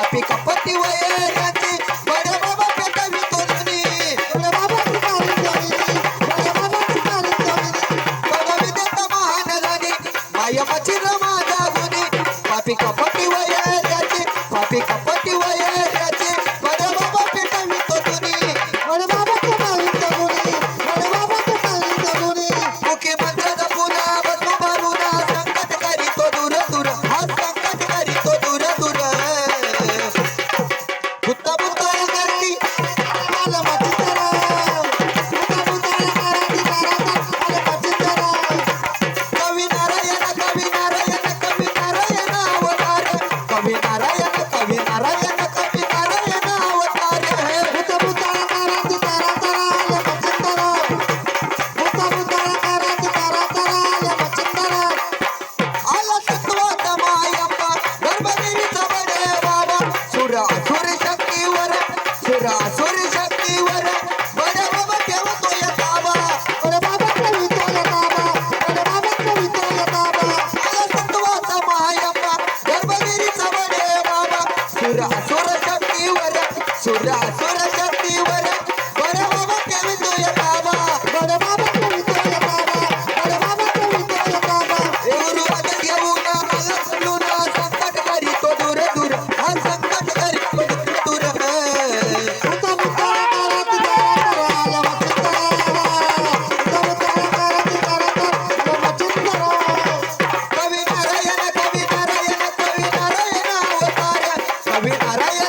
पापी कपटी वैराचे बडे बाबा पेटावी तोंडणी बडे बाबा तुकारी तोंडणी बडे बाबा तुकारी तोंडणी बडवी देता महान झाली मायमाची रमा जागुनी पापी कपटी वैराचे पापी कपटी वैराचे बडे बाबा पेटावी तोंडणी बडे बाबा तुकारी तोंडणी बडे बाबा तुकारी तोंडणी मुखी मंत्र जपुना बसू बाबुना संकट करी तो दूर दूर हा संकट करी तो दूर दूर बुत्ता बुत्ता करती मला मचिंदरा बुत्ता बुत्ता करती तारा मला मचिंदरा कवी नारायण कवी नारायण कवी नारायण अवतार कवी नारायण कवी नारायण कवी नारायण अवतार बुत्ता बुत्ता करती तारा मला मचिंदरा बुत्ता बुत्ता करती तारा मला मचिंदरा आला तत्वाचा मायप्पा गर्भदेवीचा बडे बाबा सुरा सुर शक्तीवर सुरा सुर शक्तीवर बडे बाबा ठेवतोय ताबा बडे बाबा ठेवतोय ताबा बडे बाबा ठेवतोय ताबा आला तत्वाचा मायप्पा गर्भदेवीचा बडे बाबा सुरा सुर शक्तीवर सुरा सुर शक्तीवर बडे बाबा ठेवतोय ताबा बडे बाबा ठेवतोय ताबा बडे बाबा ठेवतोय ताबा देऊरू पद घेऊन मला सोडून संकट करी तो दूर दूर हा संकट करी तो दूर दूर बुत्ता बुत्ता करती तारा आला मचिंदरा बुत्ता बुत्ता करती तारा आला मचिंदरा कवी नारायण कवी नारायण कवी नारायण अवतार कवी नारायण